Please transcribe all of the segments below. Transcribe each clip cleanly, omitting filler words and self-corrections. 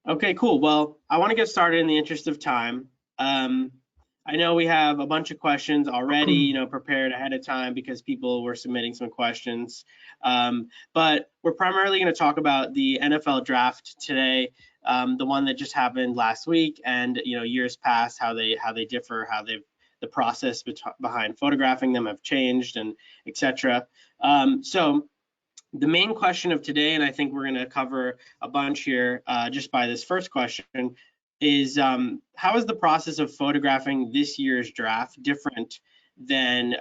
Okay, cool. Well, I want to get started in the interest of time. Um, I know we have a bunch of questions already, prepared ahead of time because people were submitting some questions. But we're primarily going to talk about the NFL draft today, the one that just happened last week, and years past, how they differ, how the process behind photographing them have changed, and etc. So the main question of today, and I think we're going to cover a bunch here just by this first question, is how is the process of photographing this year's draft different than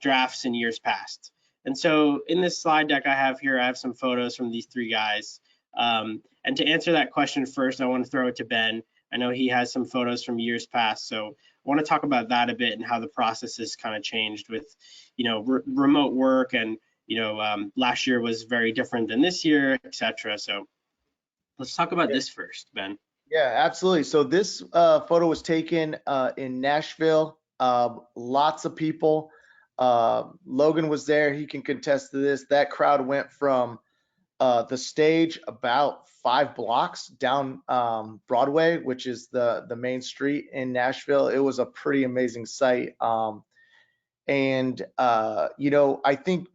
drafts in years past? And so in this slide deck I have here, I have some photos from these three guys. And to answer that question first, I want to throw it to Ben. I know he has some photos from years past, so I want to talk about that a bit and how the process has kind of changed with, remote work, and last year was very different than this year, etc. So let's talk about Yeah, this first, Ben. yeah, absolutely. So this photo was taken in Nashville. Lots of people. Logan was there. He can contest to this. That crowd went from the stage about 5 blocks down Broadway, which is the main street in Nashville. It was a pretty amazing sight. And I think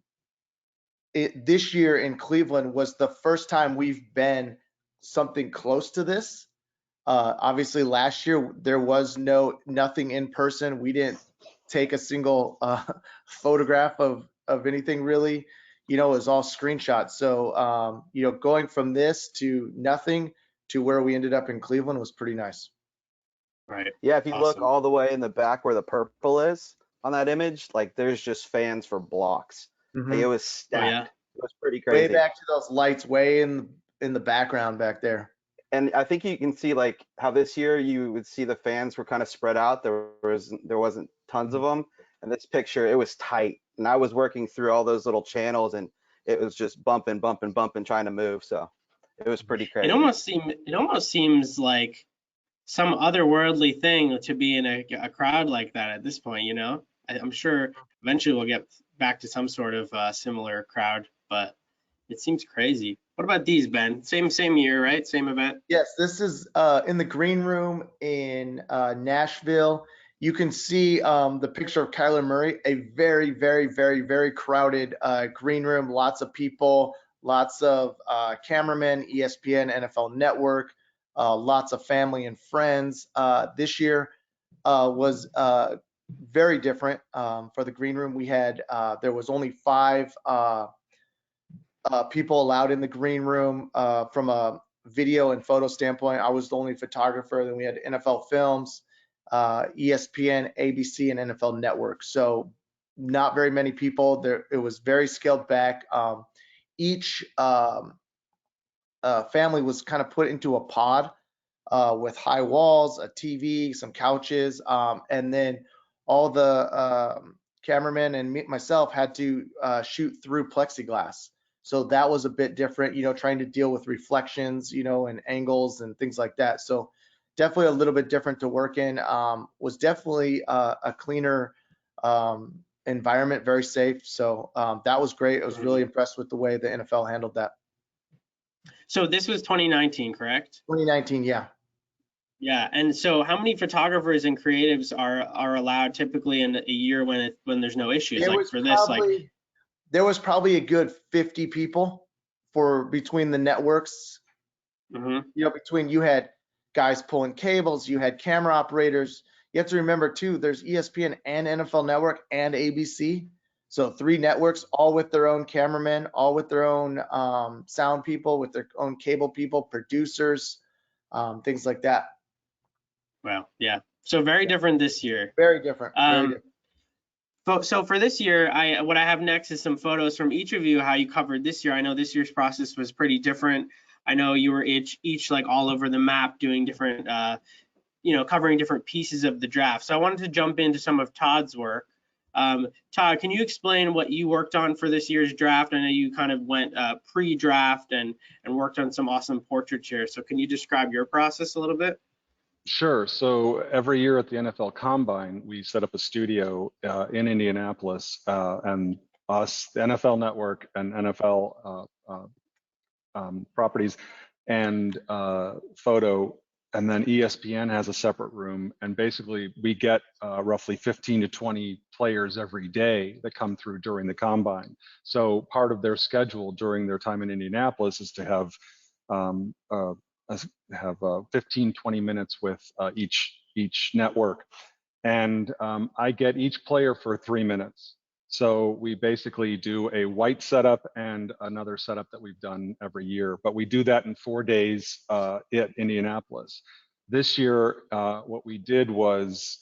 this year in Cleveland was the first time we've been something close to this. Obviously, last year there was nothing in person. We didn't take a single photograph of anything really. It was all screenshots. So going from this to nothing to where we ended up in Cleveland was pretty nice. Right. Yeah, if you look Awesome. all the way in the back where the purple is on that image, like there's just fans for blocks. Like it Hmm. was Oh yeah. stacked. It was pretty Way crazy. back to those lights, way in the background back there. And I think you can see like how this year you would see the fans were kind of spread out. There wasn't tons of them. And this picture, it was tight. And I was working through all those little channels and it was just bumping, bumping, bumping, trying to move. So it was pretty crazy. It almost seems like some otherworldly thing to be in a crowd like that at this point. I'm sure eventually we'll get back to some sort of similar crowd, but it seems crazy. What about these, Ben? Same year, right? Same event. Yes, this is in the green room in Nashville. You can see the picture of Kyler Murray, a very, very, very, very crowded green room. Lots of people, lots of cameramen, ESPN, NFL Network, lots of family and friends. This year was very different for the green room. There was only 5 people allowed in the green room from a video and photo standpoint. I was the only photographer. Then we had NFL Films, ESPN, ABC, and NFL Network. So not very many people. There, it was very scaled back. Each family was kind of put into a pod with high walls, a TV, some couches, and then all the cameramen and myself had to shoot through plexiglass. So that was a bit different, trying to deal with reflections, and angles and things like that. So definitely a little bit different to work in. Was definitely a cleaner environment, very safe. So that was great. I was really impressed with the way the NFL handled that. So this was 2019, correct? 2019, yeah. Yeah, and so how many photographers and creatives are allowed typically in a year when there's no issues? There Like was for this, like probably there was probably a good 50 people for between the networks. mhm. Between you had guys pulling cables, you had camera operators. You have to remember too, there's ESPN and NFL Network and ABC. So 3 networks, all with their own cameramen, all with their own sound people, with their own cable people, producers, things like that. Wow, yeah. So very different this year. Very different. Very Um, different. so for this year, what I have next is some photos from each of you, how you covered this year. I know this year's process was pretty different. I know you were each like all over the map doing different, covering different pieces of the draft. So I wanted to jump into some of Todd's work. Todd, can you explain what you worked on for this year's draft? I know you kind of went pre-draft and worked on some awesome portraits here. So can you describe your process a little bit? Sure. So every year at the NFL Combine, we set up a studio in Indianapolis, and us, the NFL Network, and NFL properties and photo, and then ESPN has a separate room. And basically we get roughly 15 to 20 players every day that come through during the combine. So part of their schedule during their time in Indianapolis is to have 15, 20 minutes with each network. And I get each player for 3 minutes. So we basically do a white setup and another setup that we've done every year, but we do that in 4 days at Indianapolis. This year, what we did was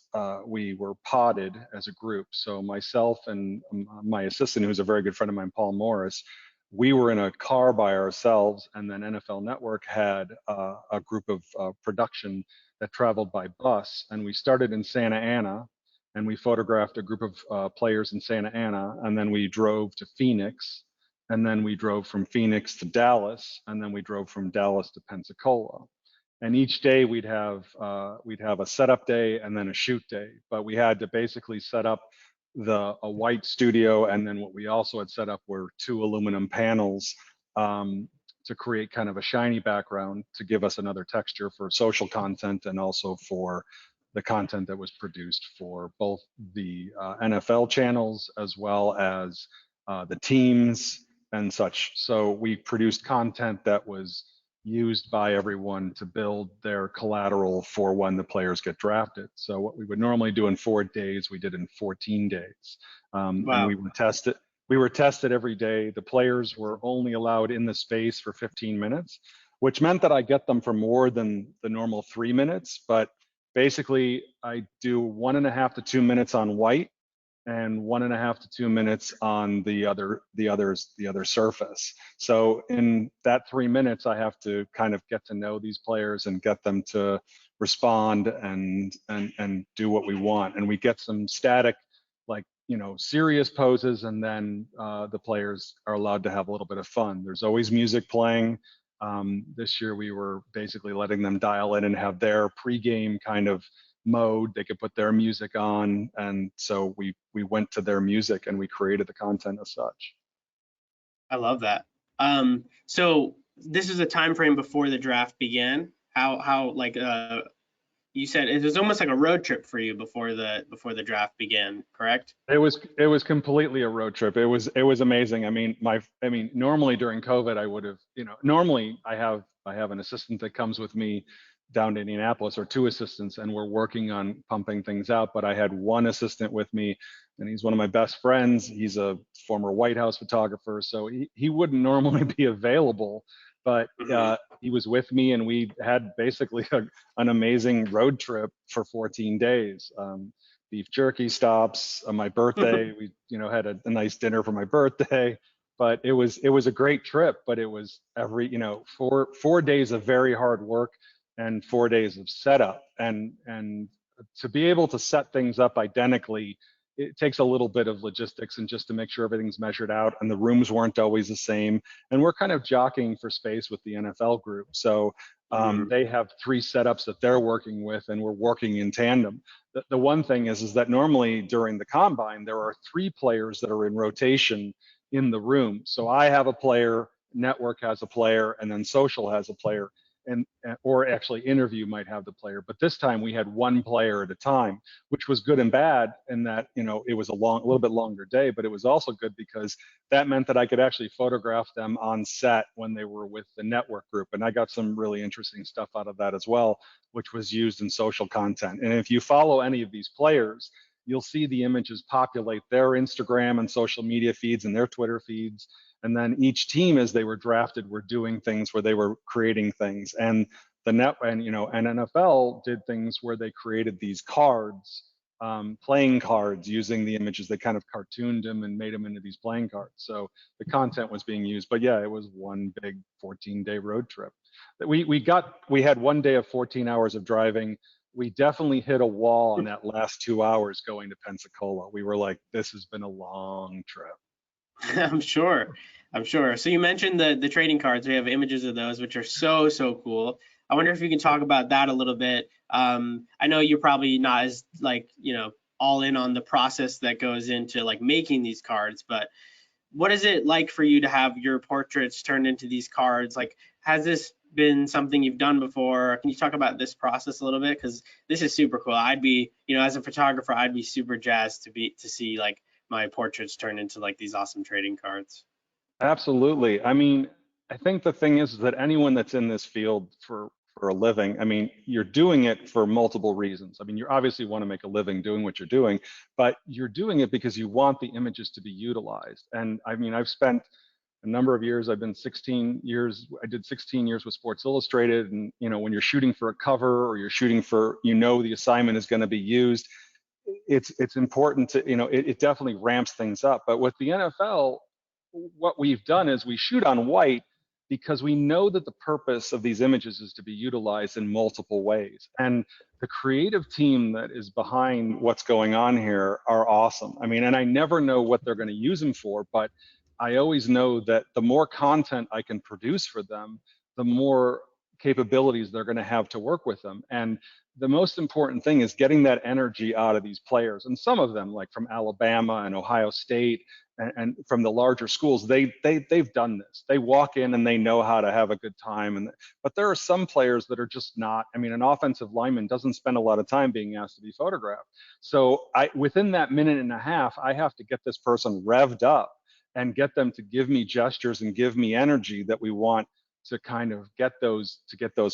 we were podded as a group. So myself and my assistant, who's a very good friend of mine, Paul Morris, we were in a car by ourselves, and then NFL Network had a group of production that traveled by bus, and we started in Santa Ana, and we photographed a group of players in Santa Ana, and then we drove to Phoenix, and then we drove from Phoenix to Dallas, and then we drove from Dallas to Pensacola. And each day we'd have a setup day and then a shoot day, but we had to basically set up a white studio, and then what we also had set up were 2 aluminum panels to create kind of a shiny background to give us another texture for social content and also for the content that was produced for both the NFL channels as well as the teams and such. So we produced content that was used by everyone to build their collateral for when the players get drafted. So what we would normally do in 4 days, we did in 14 days. Wow. And we were tested every day. The players were only allowed in the space for 15 minutes, which meant that I get them for more than the normal 3 minutes. But basically, I do 1.5 to 2 minutes on white and 1.5 to 2 minutes on the other surface. So in that 3 minutes, I have to kind of get to know these players and get them to respond and do what we want. And we get some static, like, serious poses, and then the players are allowed to have a little bit of fun. There's always music playing. This year we were basically letting them dial in and have their pregame kind of mode. They could put their music on, and so we went to their music and we created the content as such. I love that. So this is a time frame before the draft began. How like you said it was almost like a road trip for you before the draft began, correct? It was completely a road trip. It was amazing. I mean, normally during COVID, I would have, normally I have an assistant that comes with me down to Indianapolis, or 2 assistants, and we're working on pumping things out. But I had 1 assistant with me, and he's one of my best friends. He's a former White House photographer, so he wouldn't normally be available, but he was with me, and we had basically an amazing road trip for 14 days. Beef jerky stops on my birthday. We, had a nice dinner for my birthday. But it was a great trip. But it was every, 4 days of very hard work and 4 days of setup, and to be able to set things up identically, it takes a little bit of logistics, and just to make sure everything's measured out, and the rooms weren't always the same, and we're kind of jockeying for space with the NFL group. So they have 3 setups that they're working with, and we're working in tandem. The one thing is that normally during the combine there are 3 players that are in rotation in the room. So I have a player, network has a player, and then social has a player. Or actually interview might have the player, but this time we had 1 player at a time, which was good and bad in that, it was a little bit longer day, but it was also good because that meant that I could actually photograph them on set when they were with the network group. And I got some really interesting stuff out of that as well, which was used in social content. And if you follow any of these players, you'll see the images populate their Instagram and social media feeds and their Twitter feeds. And then each team, as they were drafted, were doing things where they were creating things. And NFL did things where they created these cards, playing cards, using the images. They kind of cartooned them and made them into these playing cards. So the content was being used. But yeah, it was one big 14-day road trip. We had 1 day of 14 hours of driving. We definitely hit a wall on that last 2 hours going to Pensacola. We were like, this has been a long trip. I'm sure. So you mentioned the trading cards. We have images of those, which are so cool. I wonder if you can talk about that a little bit. I know you're probably not as all in on the process that goes into like making these cards, but what is it like for you to have your portraits turned into these cards? Like, has this been something you've done before? Can you talk about this process a little bit? Because this is super cool. I'd be, as a photographer, I'd be super jazzed to see like my portraits turn into like these awesome trading cards. Absolutely. I mean, I think the thing is that anyone that's in this field for a living, I mean, you're doing it for multiple reasons. I mean, you obviously want to make a living doing what you're doing, but you're doing it because you want the images to be utilized. And I mean, I've spent a number of years. I've been 16 years. I did 16 years with Sports Illustrated. And, when you're shooting for a cover or you're shooting for, the assignment is going to be used, it's important to, it definitely ramps things up. But with the NFL, what we've done is we shoot on white because we know that the purpose of these images is to be utilized in multiple ways. And the creative team that is behind what's going on here are awesome. I mean, and I never know what they're going to use them for, but I always know that the more content I can produce for them, the more capabilities they're going to have to work with them. And the most important thing is getting that energy out of these players. And some of them, like from Alabama and Ohio State, and from the larger schools, they've done this. They walk in and they know how to have a good time. But there are some players that are just not. I mean, an offensive lineman doesn't spend a lot of time being asked to be photographed. So within that minute and a half, I have to get this person revved up and get them to give me gestures and give me energy that we want to kind of get those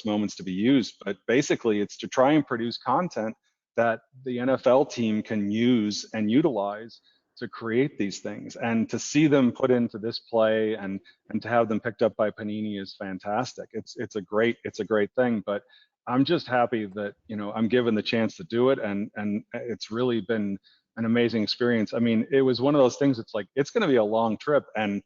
moments to be used. But basically, it's to try and produce content that the NFL team can use and utilize to create these things, and to see them put into this play and to have them picked up by Panini is fantastic. It's a great thing. But I'm just happy that I'm given the chance to do it, and it's really been an amazing experience. I mean, it was one of those things. It's like it's going to be a long trip, and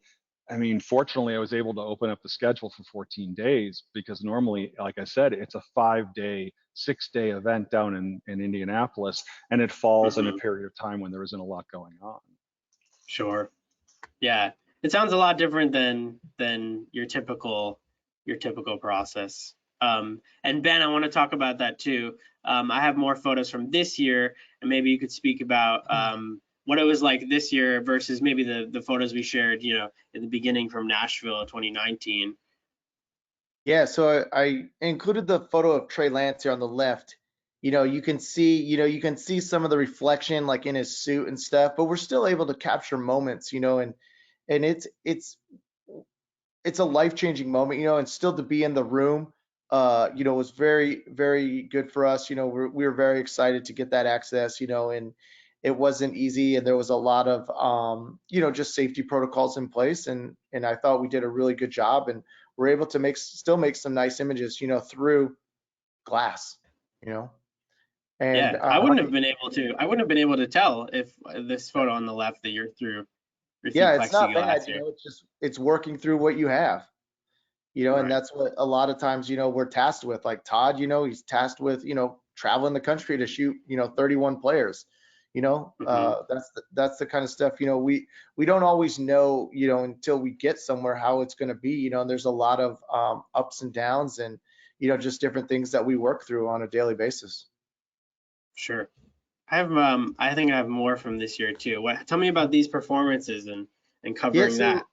I mean, fortunately, I was able to open up the schedule for 14 days because normally, like I said, it's a 5-day, 6-day event down in Indianapolis, and it falls in a period of time when there isn't a lot going on. Sure. Yeah. It sounds a lot different than your typical process. And Ben, I want to talk about that too. I have more photos from this year, and maybe you could speak about what it was like this year versus maybe the photos we shared, in the beginning from Nashville 2019. Yeah, so I included the photo of Trey Lance here on the left. You can see some of the reflection like in his suit and stuff, but we're still able to capture moments, and it's a life-changing moment, and still to be in the room, was very, very good for us. We were very excited to get that access, and it wasn't easy, and there was a lot of, just safety protocols in place, and I thought we did a really good job, and we're able to still make some nice images, through glass, And yeah, I wouldn't have been able to tell if this photo on the left that you're through yeah, it's not bad, here. it's working through what you have, Right. and that's what a lot of times, we're tasked with. Like Todd, he's tasked with, traveling the country to shoot, 31 players. That's the kind of stuff, we don't always know, until we get somewhere how it's going to be, and there's a lot of ups and downs and, just different things that we work through on a daily basis. Sure. I think I have more from this year too. Tell me about these performances and covering that.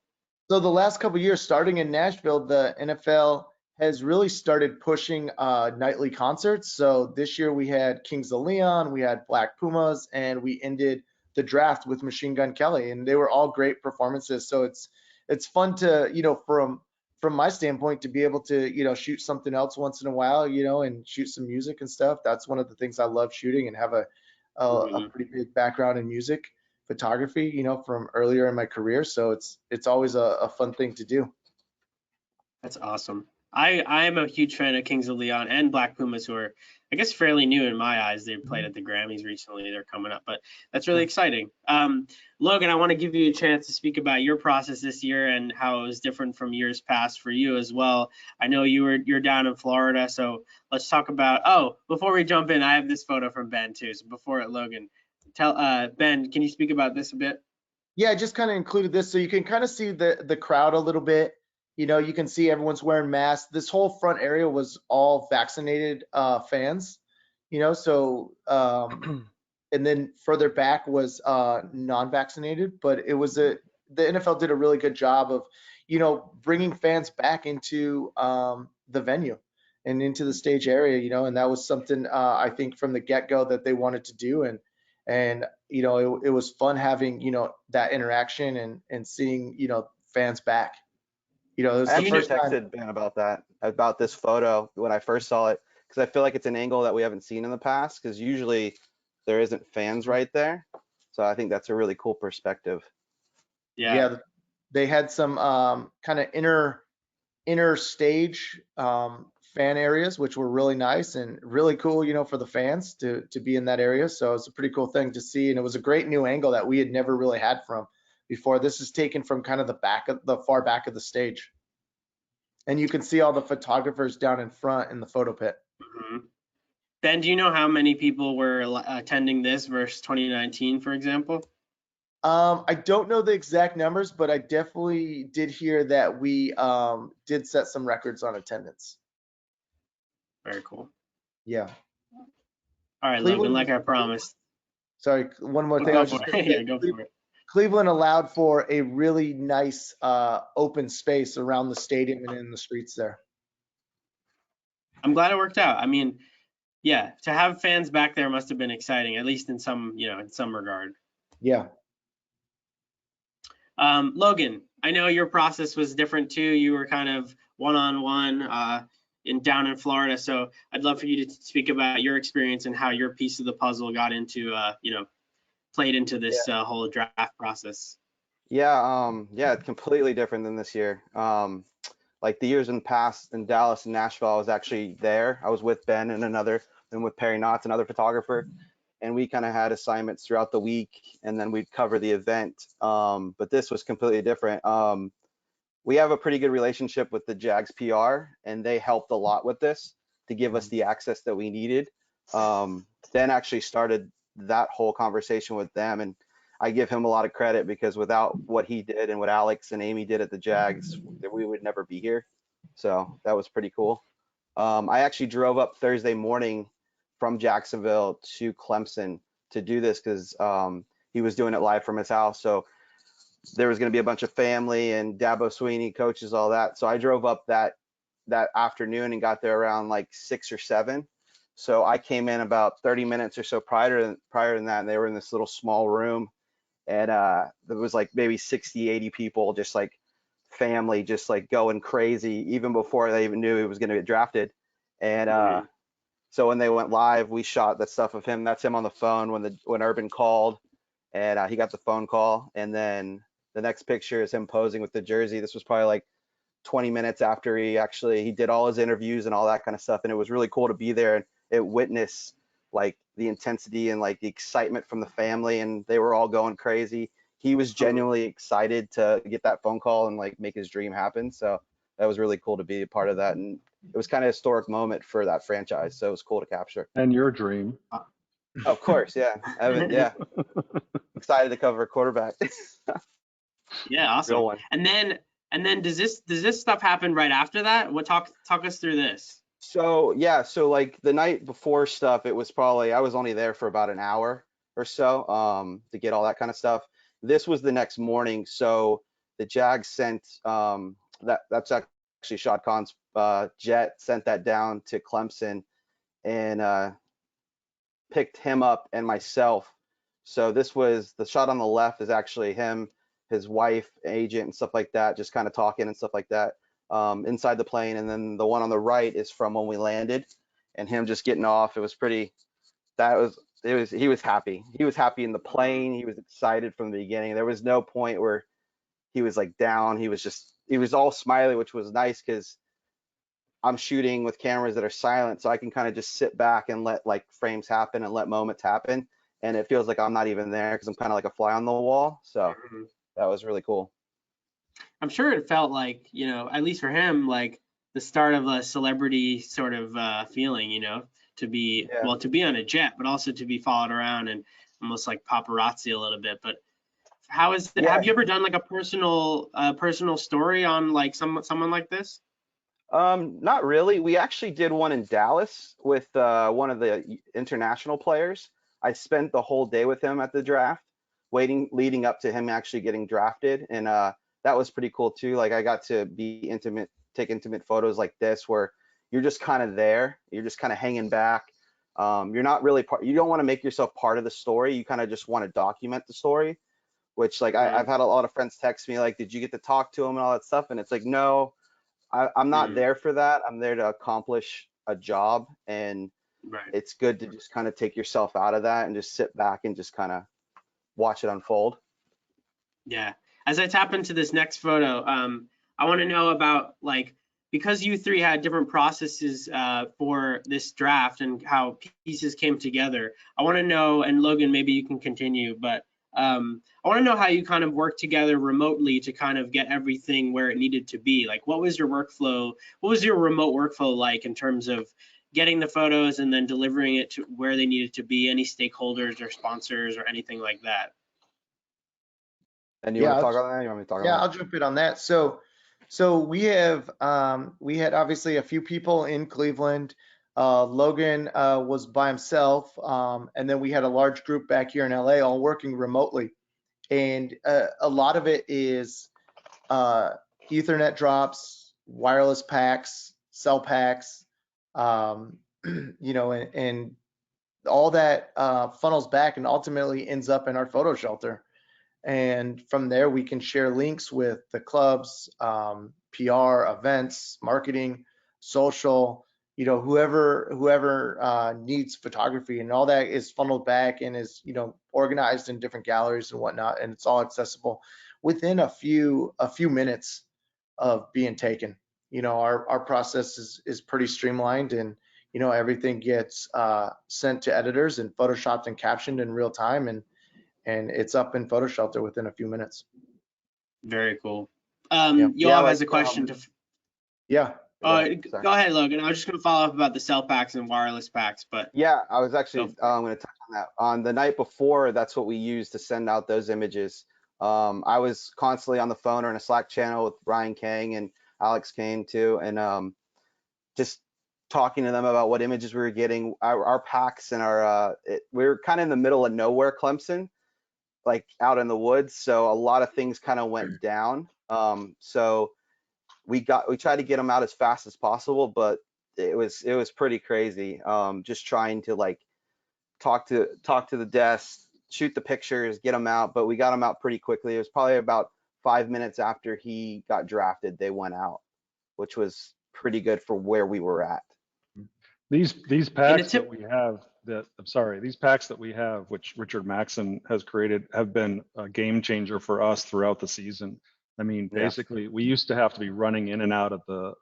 So the last couple of years, starting in Nashville, the NFL has really started pushing nightly concerts. So this year we had Kings of Leon, we had Black Pumas, and we ended the draft with Machine Gun Kelly, and they were all great performances. So it's fun to, from my standpoint, to be able to, shoot something else once in a while, and shoot some music and stuff. That's one of the things I love shooting, and have a pretty big background in music photography, from earlier in my career. So it's always a fun thing to do. That's awesome. I am a huge fan of Kings of Leon and Black Pumas, who are, I guess, fairly new in my eyes. They played at the Grammys recently. They're coming up, but that's really exciting. Logan, I want to give you a chance to speak about your process this year and how it was different from years past for you as well. I know you're down in Florida, so let's talk about. Oh, before we jump in, I have this photo from Ben too. So before it, Logan, Ben, can you speak about this a bit? Yeah, I just kind of included this so you can kind of see the crowd a little bit. You can see everyone's wearing masks. This whole front area was all vaccinated fans, so and then further back was non-vaccinated, but the NFL did a really good job of, bringing fans back into, the venue and into the stage area, you know, and that was something I think from the get-go that they wanted to do. And you know, it was fun having, you know, that interaction and seeing, you know, fans back. You know, it was I the you know, actually first time. texted Ben about that, about this photo when I first saw it, because I feel like it's an angle that we haven't seen in the past, because usually there isn't fans right there. So I think that's a really cool perspective. yeah. Yeah, they had some kind of inner stage fan areas, which were really nice and really cool, you know, for the fans to be in that area. So it's a pretty cool thing to see, and it was a great new angle that we had never really had from before. This is taken from kind of the far back of the stage, and you can see all the photographers down in front in the photo pit. Mhm. Ben, do you know how many people were attending this versus 2019, for example? I don't know the exact numbers, but I definitely did hear that we did set some records on attendance. Very cool. Yeah. All right, Logan, Cleveland, like I promised. sorry, one more Oh, thing I go was for just it. going to Yeah, say. go for it. Cleveland allowed for a really nice open space around the stadium and in the streets there. I'm glad it worked out. I mean, yeah, to have fans back there must have been exciting, at least in some, you know, in some regard. Yeah. Logan, I know your process was different too. You were kind of one-on-one down in Florida, so I'd love for you to speak about your experience and how your piece of the puzzle got into, you know, played into this whole draft process. Yeah, it's completely different than this year. Like the years in the past in Dallas and Nashville, I was actually there. I was with Ben and with Perry Knotts, another photographer, and we kind of had assignments throughout the week, and then we'd cover the event. But this was completely different. We have a pretty good relationship with the Jags PR, and they helped a lot with this to give us the access that we needed. Ben actually started that whole conversation with them, and I give him a lot of credit because without what he did and what Alex and Amy did at the Jags, we would never be here. So that was pretty cool. I actually drove up Thursday morning from Jacksonville to Clemson to do this because he was doing it live from his house. So there was going to be a bunch of family and Dabo Sweeney coaches, all that. So I drove up that afternoon and got there around like 6 or 7. So I came in about 30 minutes or so prior to that, and they were in this little small room, and there was like maybe 60, 80 people, just like family, just like going crazy, even before they even knew he was going to get drafted. And so when they went live, we shot that stuff of him. That's him on the phone when Urban called, and he got the phone call, and then the next picture is him posing with the jersey. This was probably like 20 minutes after he did all his interviews and all that kind of stuff, and it was really cool to be there and witness like the intensity and like the excitement from the family, and they were all going crazy. He was genuinely excited to get that phone call and like make his dream happen. So that was really cool to be a part of that, and it was kind of a historic moment for that franchise. So it was cool to capture. And your dream. Of course, yeah. Evan, yeah. Excited to cover a quarterback. Yeah, awesome. Real one. And then does this stuff happen right after that? What talk us through this? So yeah, so like the night before stuff, it was probably I was only there for about an hour or so to get all that kind of stuff. This was the next morning, so the Jags sent that's actually Shad Khan's jet sent that down to Clemson and picked him up and myself. So this was the shot on the left is actually him, his wife, agent, and stuff like that, just kind of talking and stuff like that inside the plane. And then the one on the right is from when we landed and him just getting off. It was pretty, he was happy. He was happy in the plane. He was excited from the beginning. There was no point where he was like down. He was all smiley, which was nice because I'm shooting with cameras that are silent, so I can kind of just sit back and let like frames happen and let moments happen. And it feels like I'm not even there because I'm kind of like a fly on the wall. So that was really cool. I'm sure it felt like, you know, at least for him, like the start of a celebrity sort of feeling, you know, to be on a jet, but also to be followed around and almost like paparazzi a little bit. But how is it? Yeah. Have you ever done like a personal story on like someone like this? Not really. We actually did one in Dallas with one of the international players. I spent the whole day with him at the draft, leading up to him actually getting drafted, and that was pretty cool too. Like I got to be intimate, take intimate photos like this, where you're just kind of there. You're just kind of hanging back. You're not really part. You don't want to make yourself part of the story. You kind of just want to document the story. Which like I've had a lot of friends text me like, did you get to talk to him and all that stuff? And it's like, no, I'm not there for that. I'm there to accomplish a job, and it's good to just kind of take yourself out of that and just sit back and just kind of watch it unfold. Yeah. As I tap into this next photo, I want to know about, like, because you three had different processes for this draft and how pieces came together. I want to know, and Logan, maybe you can continue, but I want to know how you kind of worked together remotely to kind of get everything where it needed to be. Like, what was your workflow? What was your remote workflow like in terms of getting the photos and then delivering it to where they needed to be? Any stakeholders or sponsors or anything like that? And you want to talk on that? You want me to talk on that? Yeah, I'll jump in on that. So we have we had obviously a few people in Cleveland. Logan was by himself, and then we had a large group back here in LA, all working remotely. And a lot of it is Ethernet drops, wireless packs, cell packs, you know, and all that funnels back and ultimately ends up in our PhotoShelter. And from there, we can share links with the clubs, PR, events, marketing, social, you know, whoever needs photography, and all that is funneled back and is, you know, organized in different galleries and whatnot, and it's all accessible within a few minutes of being taken. You know, our process is pretty streamlined, and you know, everything gets sent to editors and photoshopped and captioned in real time, and it's up in PhotoShelter within a few minutes. Very cool. Yeah. Yoav has a question to. Yeah. Go ahead, Logan. I was just going to follow up about the cell packs and wireless packs, but yeah, I was actually going to touch on that. On the night before, that's what we used to send out those images. I was constantly on the phone or in a Slack channel with Ryan Kang and Alex Kane too, and just talking to them about what images we were getting. Our packs and we were kind of in the middle of nowhere, Clemson, like out in the woods, so a lot of things kind of went down. So we tried to get them out as fast as possible, but it was pretty crazy. Just trying to like talk to the desk, shoot the pictures, get them out, but we got them out pretty quickly. It was probably about 5 minutes after he got drafted, they went out, which was pretty good for where we were at. These packs that we have, these packs that we have, which Richard Maxon has created, have been a game changer for us throughout the season. I mean, basically, we used to have to be running in and out of the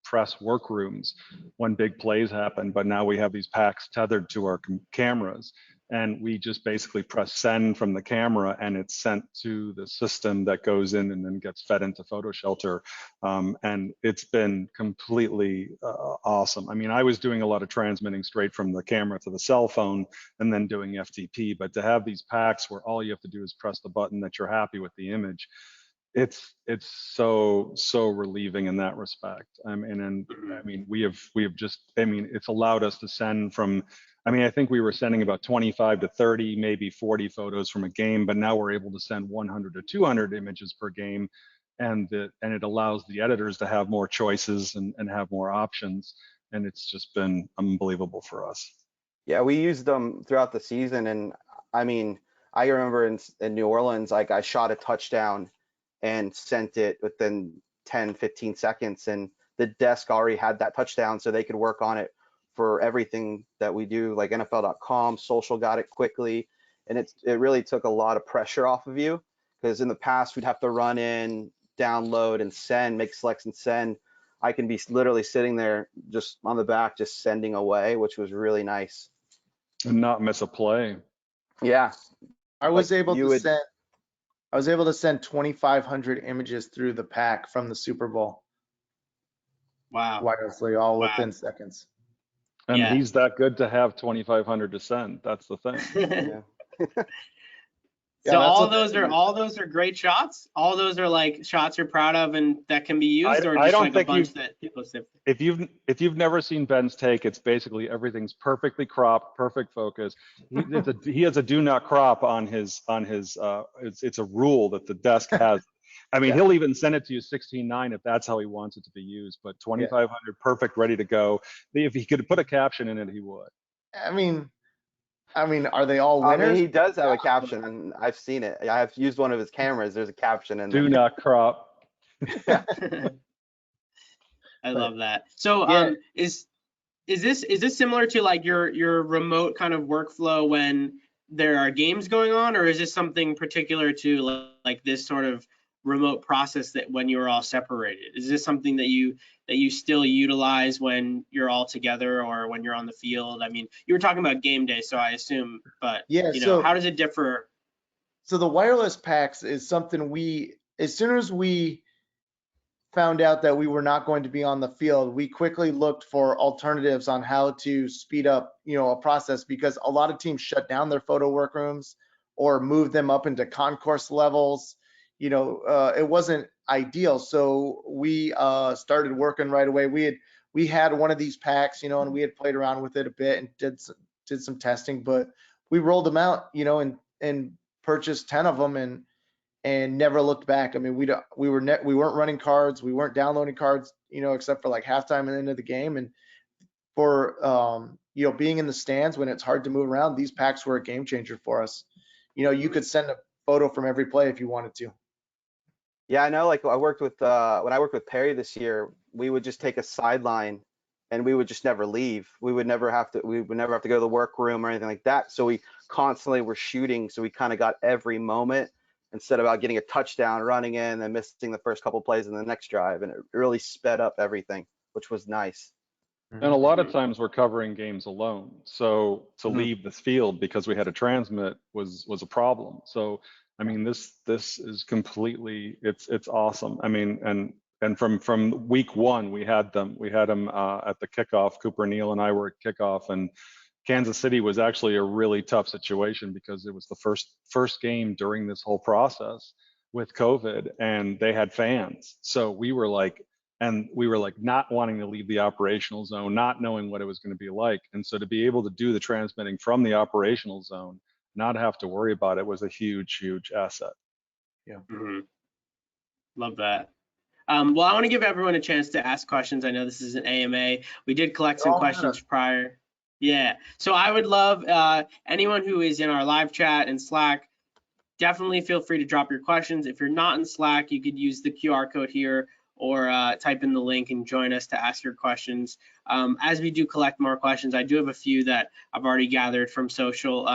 press workrooms when big plays happen, but now we have these packs tethered to our cameras, and we just basically press send from the camera, and it's sent to the system that goes in and then gets fed into PhotoShelter, and it's been completely awesome. I mean, I was doing a lot of transmitting straight from the camera to the cell phone and then doing FTP, but to have these packs where all you have to do is press the button that you're happy with the image, it's so relieving in that respect. I mean, we have just, I mean, it's allowed us to send from, I mean, I think we were sending about 25 to 30, maybe 40 photos from a game, but now we're able to send 100 to 200 images per game, and it allows the editors to have more choices and have more options, and it's just been unbelievable for us. Yeah, we used them throughout the season, and I mean, I remember in New Orleans, like I shot a touchdown and sent it within 10, 15 seconds, and the desk already had that touchdown, so they could work on it for everything that we do, like NFL.com, social got it quickly, and it really took a lot of pressure off of you, because in the past we'd have to run in, download, and send, make selects and send. I can be literally sitting there just on the back, just sending away, which was really nice. And not miss a play. Yeah. I was able to send 2,500 images through the pack from the Super Bowl. Wow. Wirelessly, all within seconds. And he's that good to have 2,500 to send. That's the thing. Yeah. So all those are great shots. All those are like shots you're proud of and that can be used, or just like a bunch that people sift. If you've never seen Ben's take, it's basically everything's perfectly cropped, perfect focus. He has a do not crop on his it's a rule that the desk has. I mean, Yeah. he'll even send it to you 16:9 if that's how he wants it to be used. But 2500, perfect, ready to go. If he could put a caption in it, he would. I mean, are they all I mean, winners? he does have a caption, and I've seen it. I have used one of his cameras. There's a caption in Do there. not crop. Yeah. I But love that. So yeah, is this similar to like your remote kind of workflow when there are games going on, or is this something particular to like this sort of remote process that when you're all separated? Is this something that you still utilize when you're all together or when you're on the field? I mean, you were talking about game day, so I assume, but yeah. you know, how does it differ? So the wireless packs is something as soon as we found out that we were not going to be on the field, we quickly looked for alternatives on how to speed up, a process, because a lot of teams shut down their photo workrooms or moved them up into concourse levels. It wasn't ideal. So we started working right away. We had one of these packs, and we had played around with it a bit and did some testing, but we rolled them out, and purchased 10 of them and never looked back. I mean, we weren't running cards, we weren't downloading cards, except for like halftime and the end of the game. And for being in the stands when it's hard to move around, these packs were a game changer for us. You could send a photo from every play if you wanted to. Yeah, I know. Like I worked with when I worked with Perry this year, we would just take a sideline and we would just never leave. We would never have to go to the workroom or anything like that. So we constantly were shooting. So we kind of got every moment instead of about getting a touchdown, running in and missing the first couple plays in the next drive. And it really sped up everything, which was nice. And a lot of times we're covering games alone. So to Mhm. leave the field because we had to transmit was a problem. So I mean, this is completely, it's awesome. I mean, and from week one we had them at the kickoff. Cooper Neal and I were at kickoff, and Kansas City was actually a really tough situation because it was the first game during this whole process with COVID, and they had fans. So we were like not wanting to leave the operational zone, not knowing what it was going to be like. And so to be able to do the transmitting from the operational zone, not have to worry about it, was a huge asset. Yeah. Mm-hmm. Love that. Well, I want to give everyone a chance to ask questions. I know this is an AMA. We did collect some questions prior. Yeah. So I would love anyone who is in our live chat and Slack, definitely feel free to drop your questions. If you're not in Slack, you could use the QR code here or type in the link and join us to ask your questions. As we do collect more questions, I do have a few that I've already gathered from social.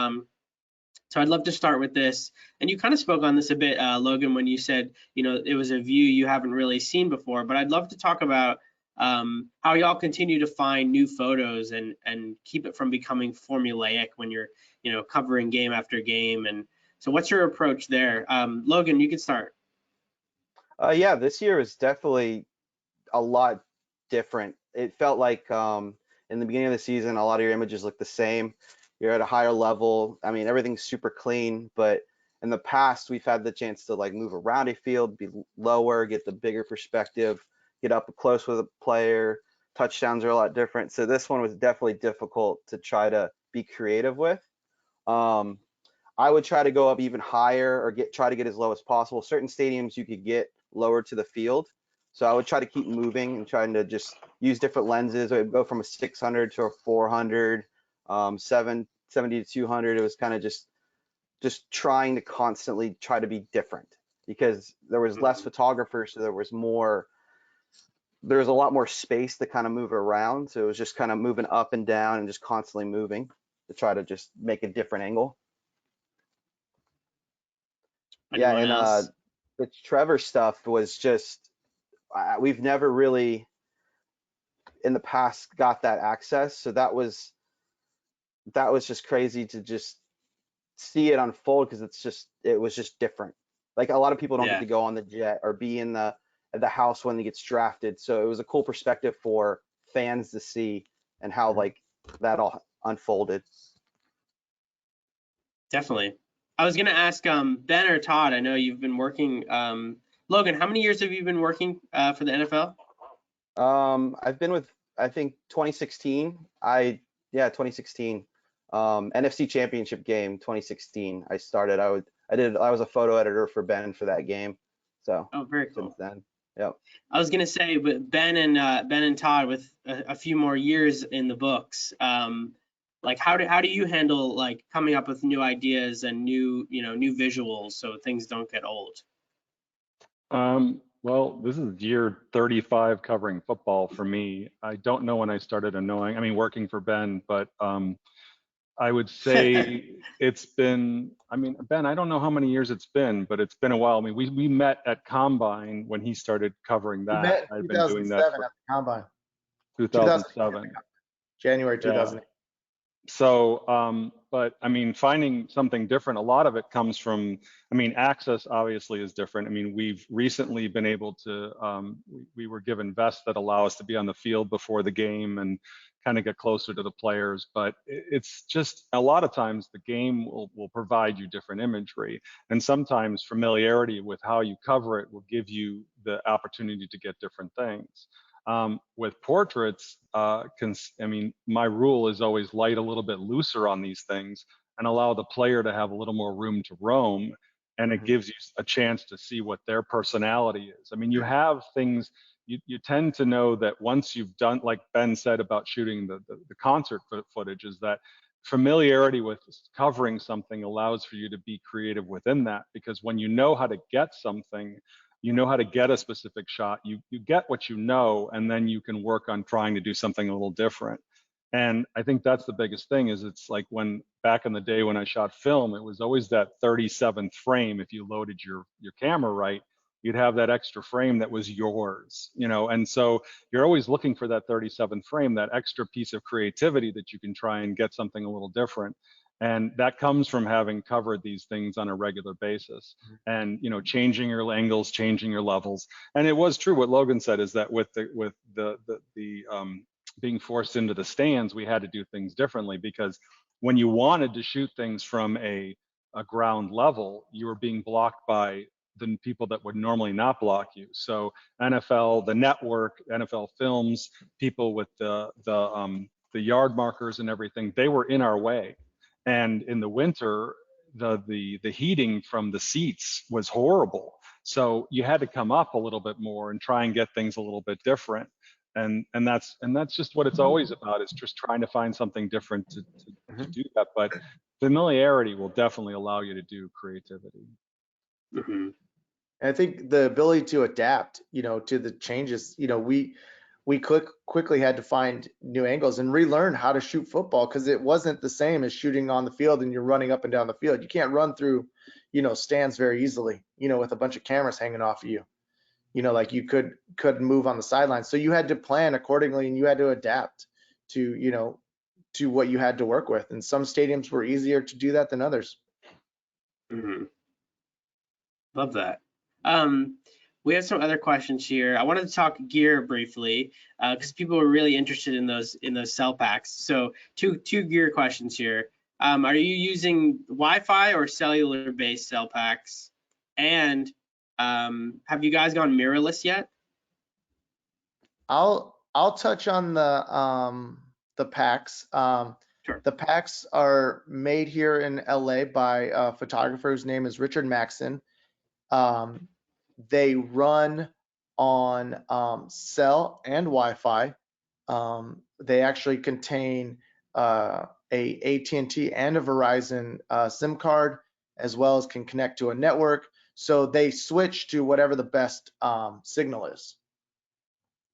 So I'd love to start with this. And you kind of spoke on this a bit, Logan, when you said, it was a view you haven't really seen before, but I'd love to talk about how y'all continue to find new photos and keep it from becoming formulaic when you're, covering game after game. And so what's your approach there? Logan, you can start. Yeah, this year is definitely a lot different. It felt like in the beginning of the season, a lot of your images look the same. You're at a higher level. I mean, everything's super clean, but in the past, we've had the chance to like move around a field, be lower, get the bigger perspective, get up close with a player. Touchdowns are a lot different. So this one was definitely difficult to try to be creative with. I would try to go up even higher or try to get as low as possible. Certain stadiums you could get lower to the field. So I would try to keep moving and trying to just use different lenses. I would go from a 600 to a 400, 770 to 200. It was kind of just trying to constantly try to be different because there was less photographers, so there was a lot more space to kind of move around. So it was just kind of moving up and down and just constantly moving to try to just make a different angle. Yeah, Anyone and else? the Trevor stuff was just we've never really in the past got that access, so that was just crazy to just see it unfold because it was just different. Like a lot of people don't get Yeah. to go on the jet or be in the house when he gets drafted, so it was a cool perspective for fans to see and how like that all unfolded. Definitely. I was gonna ask Ben or Todd. I know you've been working. Logan, how many years have you been working for the NFL? I've been with I think 2016. 2016. NFC Championship game 2016. I was a photo editor for Ben for that game. So Oh, very since cool. then, yep. I was gonna say, but Ben and Todd, with a few more years in the books, like how do you handle like coming up with new ideas and new visuals so things don't get old? Well, this is year 35 covering football for me. I don't know when I started working for Ben, but I would say it's been, Ben, I don't know how many years it's been, but it's been a while. I mean, we met at Combine when he started covering We that. met in I've been doing that 2007 for at the Combine. 2007. January Yeah. 2008. So, but I mean, finding something different, a lot of it comes from, access obviously is different. I mean, we've recently been able to, we were given vests that allow us to be on the field before the game and kind of get closer to the players. But it's just a lot of times the game will provide you different imagery. And sometimes familiarity with how you cover it will give you the opportunity to get different things. With portraits, my rule is always light a little bit looser on these things and allow the player to have a little more room to roam. And it gives you a chance to see what their personality is. I mean, you have things, you tend to know that once you've done, like Ben said about shooting the concert footage, is that familiarity with covering something allows for you to be creative within that, because when you know how to get something, you know how to get a specific shot, you get what you know, and then you can work on trying to do something a little different. And I think that's the biggest thing, is it's like when back in the day when I shot film, it was always that 37th frame. If you loaded your camera right, you'd have that extra frame that was yours, and so you're always looking for that 37th frame, that extra piece of creativity that you can try and get something a little different. And that comes from having covered these things on a regular basis and, changing your angles, changing your levels. And it was true what Logan said, is that with the being forced into the stands, we had to do things differently, because when you wanted to shoot things from a ground level, you were being blocked by the people that would normally not block you. So NFL, the network, NFL Films, people with the yard markers and everything, they were in our way. And in the winter, the heating from the seats was horrible. So you had to come up a little bit more and try and get things a little bit different. And that's just what it's always about, is just trying to find something different to do that. But familiarity will definitely allow you to do creativity. Mm-hmm. And I think the ability to adapt, to the changes, we quickly had to find new angles and relearn how to shoot football, because it wasn't the same as shooting on the field and you're running up and down the field. You can't run through, stands very easily, with a bunch of cameras hanging off of you, like you couldn't move on the sidelines. So you had to plan accordingly, and you had to adapt to, to what you had to work with. And some stadiums were easier to do that than others. Mm-hmm. Love that. We have some other questions here. I wanted to talk gear briefly, because people were really interested in those cell packs. So two gear questions here. Are you using Wi-Fi or cellular-based cell packs? And have you guys gone mirrorless yet? I'll touch on the packs. Sure. The packs are made here in LA by a photographer whose name is Richard Maxson. They run on cell and Wi-Fi. They actually contain a AT&T and a Verizon SIM card, as well as can connect to a network. So they switch to whatever the best signal is.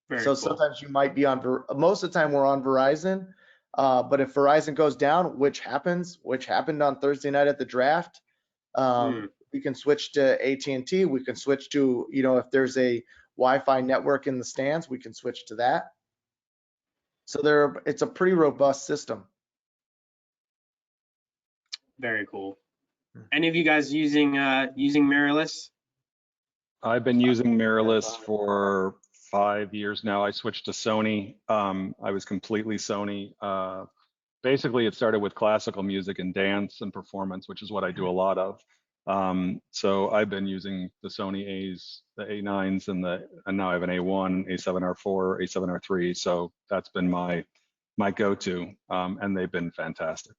Very So cool. sometimes you might be on, most of the time we're on Verizon, but if Verizon goes down, which happened on Thursday night at the draft, we can switch to AT&T. We can switch to, if there's a Wi-Fi network in the stands, we can switch to that. So it's a pretty robust system. Very cool. Any of you guys using mirrorless? I've been using mirrorless for 5 years now. I switched to Sony. I was completely Sony. Basically, it started with classical music and dance and performance, which is what I do a lot of. So I've been using the Sony A's, the A9s, and now I have an A1, A7R4, A7R3. So that's been my go-to, and they've been fantastic.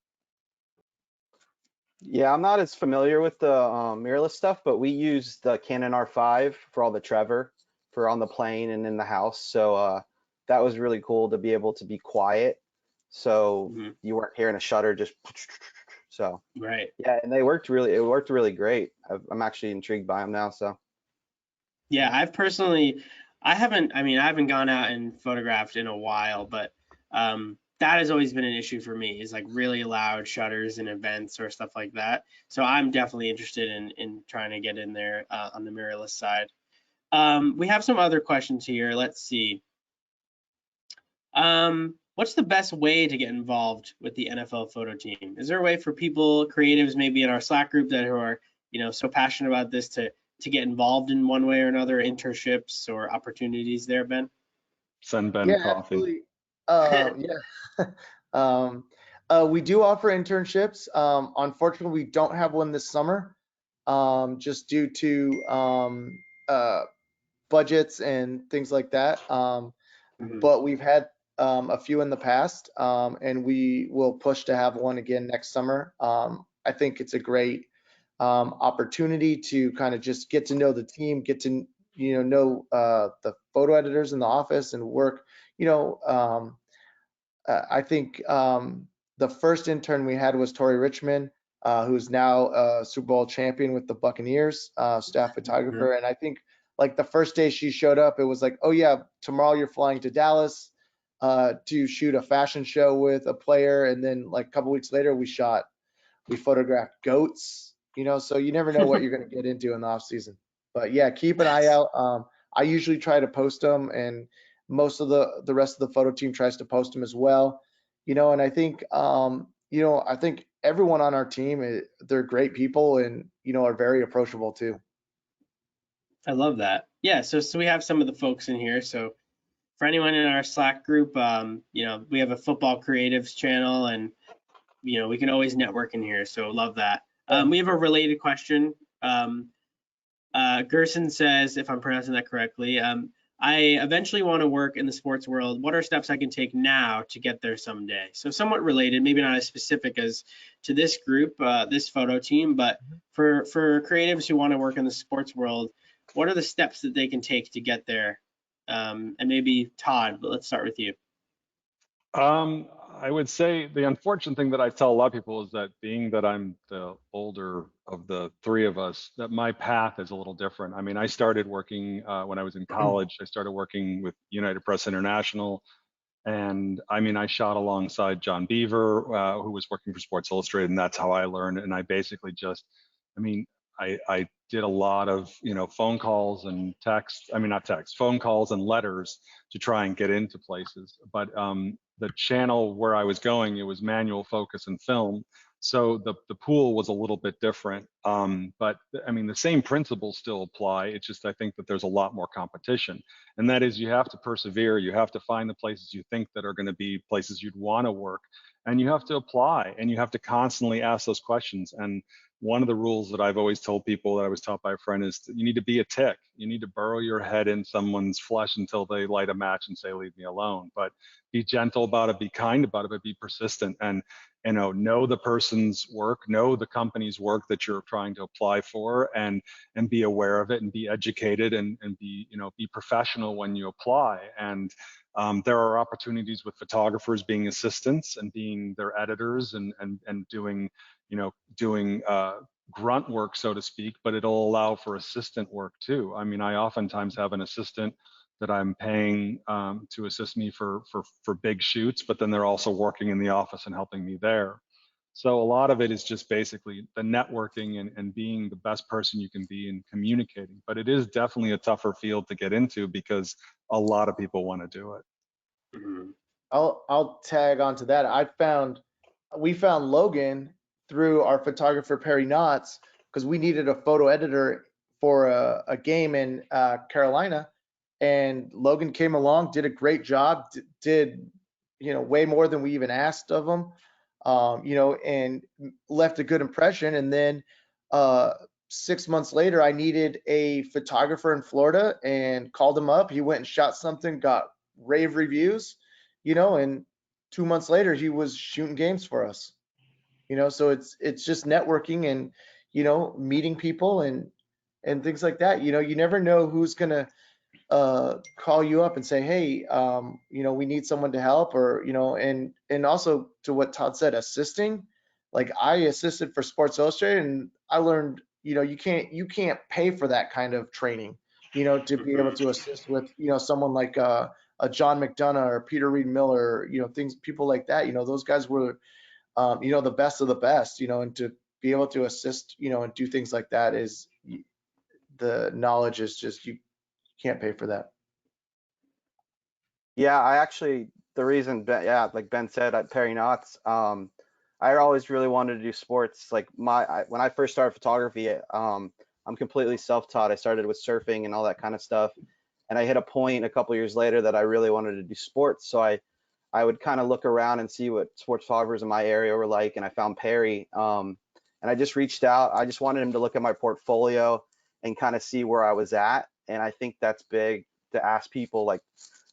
Yeah, I'm not as familiar with the mirrorless stuff, but we use the Canon R5 for all the Trevor for on the plane and in the house. So that was really cool to be able to be quiet, so Mhm. you weren't hearing a shutter just. So Right. yeah, and it worked really great. I'm actually intrigued by them now. So Yeah, I haven't gone out and photographed in a while, but that has always been an issue for me, is like really loud shutters in events or stuff like that. So I'm definitely interested in trying to get in there on the mirrorless side. We have some other questions here. Let's see. What's the best way to get involved with the NFL photo team? Is there a way for people, creatives, maybe in our Slack group that who are, so passionate about this to get involved in one way or another, internships or opportunities there, Ben? Send Ben Yeah, coffee. absolutely. Yeah. We do offer internships. Unfortunately, we don't have one this summer, just due to uh, budgets and things like that. Mhm. But we've had a few in the past, and we will push to have one again next summer. I think it's a great opportunity to kind of just get to know the team, get to know the photo editors in the office and work. You know, I think the first intern we had was Tori Richmond, who's now a Super Bowl champion with the Buccaneers, staff Mhm. photographer. And I think like the first day she showed up, it was like, oh yeah, tomorrow you're flying to Dallas to shoot a fashion show with a player. And then like a couple weeks later, we photographed goats. So you never know what you're going to get into in the off season. But yeah, keep an eye Nice. out. I usually try to post them, and most of the rest of the photo team tries to post them as well. And I think everyone on our team, they're great people, and are very approachable too. I love that. Yeah, so we have some of the folks in here. So for anyone in our Slack group, we have a football creatives channel, and we can always network in here. So love that. Yeah. We have a related question. Gerson says, if I'm pronouncing that correctly, I eventually want to work in the sports world. What are steps I can take now to get there someday? So somewhat related, maybe not as specific as to this group, this photo team, but for creatives who want to work in the sports world, what are the steps that they can take to get there? And maybe Todd, but let's start with you. I would say the unfortunate thing that I tell a lot of people is that being that I'm the older of the three of us, that my path is a little different. I mean, I started working when I was in college. I started working with United Press International. And I mean, I shot alongside John Beaver, who was working for Sports Illustrated, and that's how I learned. And I basically just, I mean, I did a lot of, phone calls and text. I mean, not text, phone calls and letters to try and get into places. But the channel where I was going, it was manual focus and film. So the pool was a little bit different. But I mean, the same principles still apply. It's just I think that there's a lot more competition. And that is you have to persevere. You have to find the places you think that are going to be places you'd want to work. And you have to apply and you have to constantly ask those questions. And one of the rules that I've always told people that I was taught by a friend is that you need to be a tick. You need to burrow your head in someone's flesh until they light a match and say, leave me alone. But be gentle about it, be kind about it, but be persistent. And know the person's work, know the company's work that you're trying to apply for, and be aware of it, and be educated, and be be professional when you apply. And there are opportunities with photographers being assistants and being their editors, and doing doing grunt work, so to speak, but it'll allow for assistant work too. I mean, I oftentimes have an assistant that I'm paying to assist me for big shoots, but then they're also working in the office and helping me there. So a lot of it is just basically the networking, and being the best person you can be in communicating. But it is definitely a tougher field to get into because a lot of people want to do it. Mhm. I'll tag onto that. We found Logan through our photographer Perry Knotts, because we needed a photo editor for a game in Carolina, and Logan came along, did a great job, did way more than we even asked of him, and left a good impression. And then 6 months later, I needed a photographer in Florida and called him up. He went and shot something, got rave reviews, and 2 months later he was shooting games for us. So it's just networking and, meeting people and things like that. You never know who's gonna call you up and say, hey, we need someone to help, or, and also to what Todd said, assisting. Like I assisted for Sports Illustrated, and I learned, you can't pay for that kind of training, to be able to assist with, someone like a John McDonough or Peter Reed Miller, people like that. Those guys were, the best of the best, and to be able to assist, and do things like that is, the knowledge is just, you can't pay for that. Yeah, I actually, the reason, yeah, like Ben said, at Perry Knott's, I always really wanted to do sports. Like when I first started photography, I'm completely self-taught. I started with surfing and all that kind of stuff. And I hit a point a couple years later that I really wanted to do sports. So I would kind of look around and see what sports photographers in my area were like. And I found Perry. And I just reached out. I just wanted him to look at my portfolio and kind of see where I was at. And I think that's big to ask people like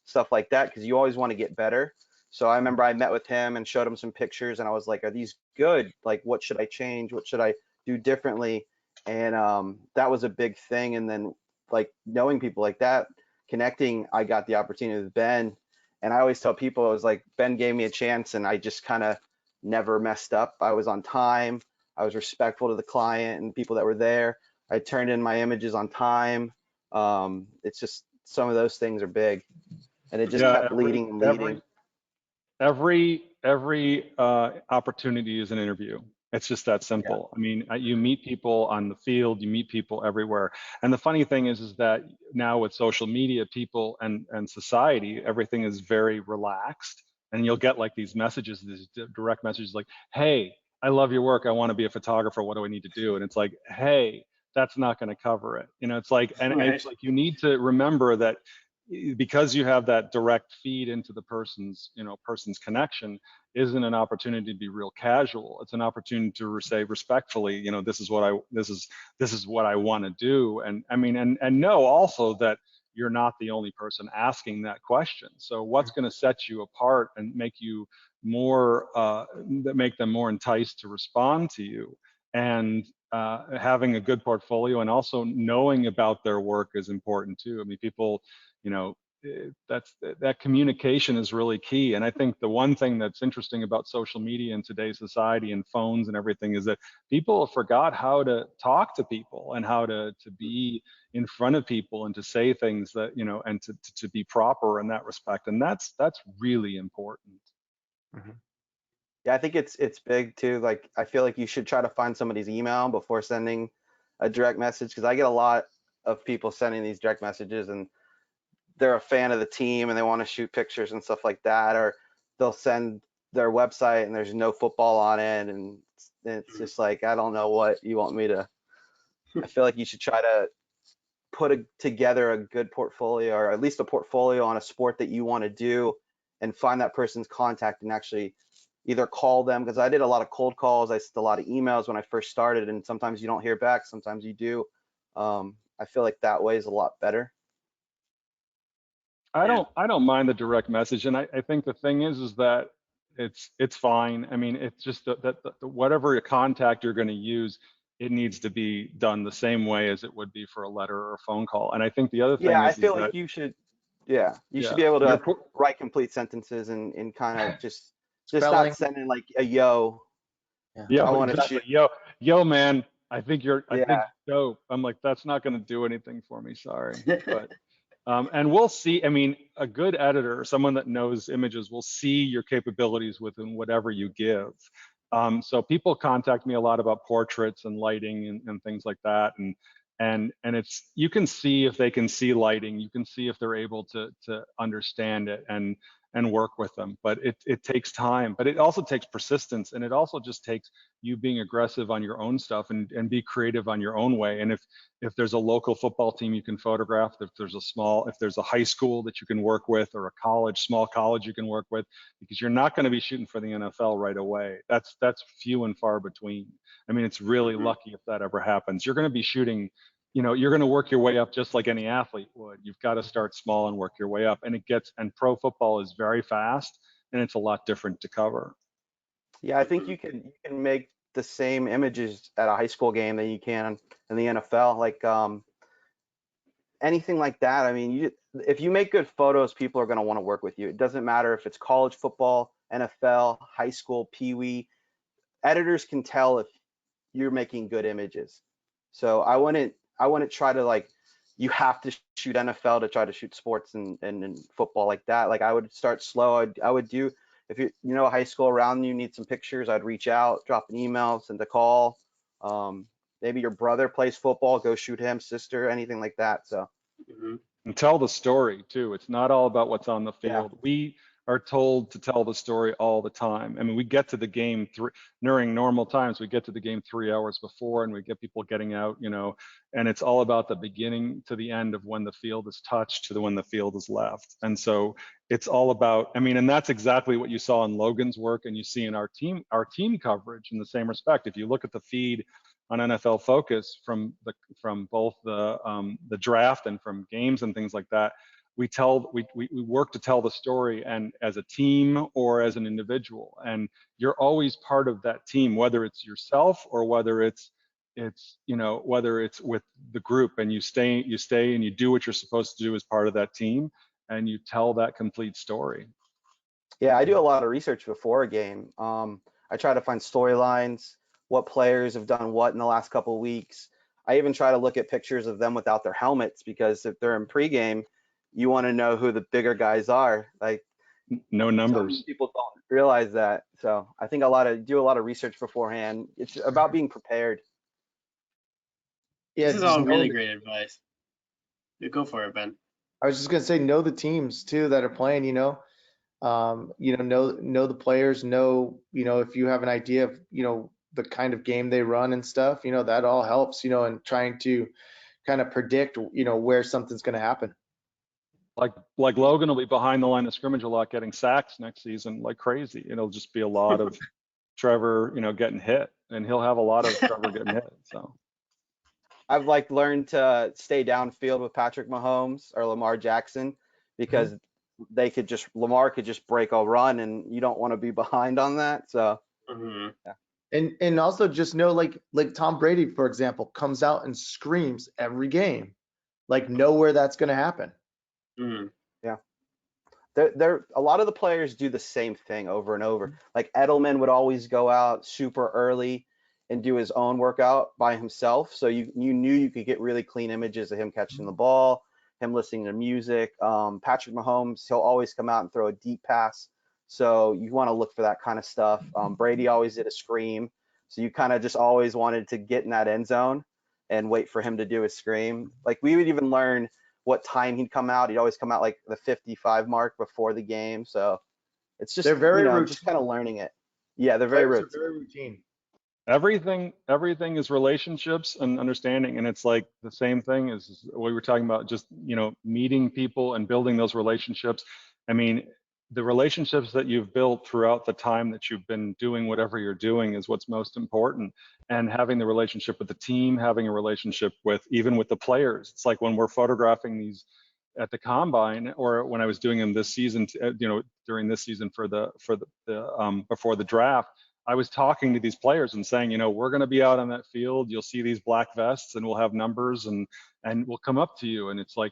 stuff like that, because you always want to get better. So I remember I met with him and showed him some pictures, and I was like, are these good? Like, what should I change? What should I do differently? And that was a big thing. And then like knowing people like that, connecting, I got the opportunity with Ben. And I always tell people, I was like, Ben gave me a chance, and I just kind of never messed up. I was on time. I was respectful to the client and people that were there. I turned in my images on time. It's just some of those things are big, and it just Yeah, kept leading and leading. every opportunity is an interview. It's just that simple. I mean, you meet people on the field, you meet people everywhere. And the funny thing is that now with social media, people and society, everything is very relaxed. And you'll get like these messages, these direct messages like, hey, I love your work. I want to be a photographer. What do I need to do? And it's like, hey, that's not going to cover it. It's like, and Right. it's like, you need to remember that because you have that direct feed into the person's connection, isn't an opportunity to be real casual. It's an opportunity to say respectfully, this is what I want to do. And I mean, and know also that you're not the only person asking that question. So what's going to set you apart and make you more, make them more enticed to respond to you? And having a good portfolio and also knowing about their work is important too. I mean, people, that communication is really key. And I think the one thing that's interesting about social media in today's society and phones and everything is that people forgot how to talk to people and how to be in front of people and to say things that, and to be proper in that respect. And that's really important. Mm-hmm. Yeah, I think it's big too. Like, I feel like you should try to find somebody's email before sending a direct message, because I get a lot of people sending these direct messages and they're a fan of the team and they want to shoot pictures and stuff like that, or they'll send their website and there's no football on it, and it's just like, I don't know what you want me to. I feel like you should try to put together a good portfolio, or at least a portfolio on a sport that you want to do, and find that person's contact and actually either call them, because I did a lot of cold calls, I sent a lot of emails when I first started, and sometimes you don't hear back, sometimes you do. I feel like that way is a lot better. I don't mind the direct message, and I think the thing is that it's fine. I mean, it's just that whatever contact you're going to use, it needs to be done the same way as it would be for a letter or a phone call. And I think the other thing Yeah, I is feel like that you should. Yeah, you should yeah, be able to write complete sentences and kind of just Spelling. not sending like a yo. yeah, I want to exactly. shoot. Yo, man, I think you're Yeah, dope. I'm like, that's not going to do anything for me. Sorry, but. And we'll see. I mean, a good editor, someone that knows images, will see your capabilities within whatever you give. So people contact me a lot about portraits and lighting and things like that. And it's, you can see if they can see lighting. You can see if they're able to understand it and work with them. But it takes time. But it also takes persistence, and it also just takes you being aggressive on your own stuff and be creative on your own way. And if there's a local football team you can photograph, if there's a high school that you can work with, or a small college you can work with, because you're not going to be shooting for the NFL right away. That's few and far between. I mean, it's really lucky if that ever happens. You're going to be shooting, you're going to work your way up just like any athlete would. You've got to start small and work your way up. And pro football is very fast, and it's a lot different to cover. Yeah, I think you can make the same images at a high school game that you can in the NFL. Like anything like that. I mean, if you make good photos, people are going to want to work with you. It doesn't matter if it's college football, NFL, high school, pee wee. Editors can tell if you're making good images. So I wouldn't try to like you have to shoot NFL to try to shoot sports and football like that. Like I would start slow. I would do if you know a high school around you need some pictures, I'd reach out, drop an email, send a call. Um, Maybe your brother plays football, go shoot him, sister, anything like that. So Mhm. And tell the story too. It's not all about what's on the yeah. field. We are told to tell the story all the time. I mean, we get to the game during normal times, we get to the game 3 hours before and we get people getting out, and it's all about the beginning to the end of when the field is touched to when the field is left. And so it's all about, I mean, and that's exactly what you saw in Logan's work and you see in our team coverage in the same respect. If you look at the feed on NFL Focus from both the draft and from games and things like that, we work to tell the story, and as a team or as an individual, and you're always part of that team, whether it's yourself or whether it's with the group, and you stay and you do what you're supposed to do as part of that team, and you tell that complete story. Yeah, I do a lot of research before a game. I try to find storylines, what players have done what in the last couple of weeks. I even try to look at pictures of them without their helmets because if they're in pregame, you want to know who the bigger guys are. Like No some numbers. people don't realize that. So I think do a lot of research beforehand. It's about being prepared. Yeah, This is just all know really great advice. Yeah, go for it, Ben. I was just gonna say, know the teams too that are playing, know the players, if you have an idea of, the kind of game they run and stuff, that all helps, in trying to kind of predict, where something's gonna happen. Like Logan will be behind the line of scrimmage a lot, getting sacks next season like crazy. It'll just be a lot of Trevor, getting hit, and he'll have a lot of Trevor getting hit. So I've like learned to stay downfield with Patrick Mahomes or Lamar Jackson because Lamar could just break a run and you don't want to be behind on that. So Mhm. yeah. And also just know, like Tom Brady, for example, comes out and screams every game. Like, know where that's gonna happen. Mhm. Yeah. There a lot of the players do the same thing over and over. Like Edelman would always go out super early and do his own workout by himself. So you knew you could get really clean images of him catching the ball, him listening to music. Patrick Mahomes, he'll always come out and throw a deep pass. So you want to look for that kind of stuff. Brady always did a scream. So you kind of just always wanted to get in that end zone and wait for him to do his scream. Like we would even learn what time he'd come out. He'd always come out like the 55 mark before the game. So it's just, They're very just routine. kind of learning it. Yeah, they're very Players are routine. very routine. everything is relationships and understanding, and it's like the same thing as what we were talking about, just meeting people and building those relationships. I mean, the relationships that you've built throughout the time that you've been doing whatever you're doing is what's most important, and having the relationship with the team, having a relationship even with the players. It's like when we're photographing these at the combine, or when I was doing them this season, during this season for the before the draft, I was talking to these players and saying, we're going to be out on that field. You'll see these black vests, and we'll have numbers, and we'll come up to you. And it's like,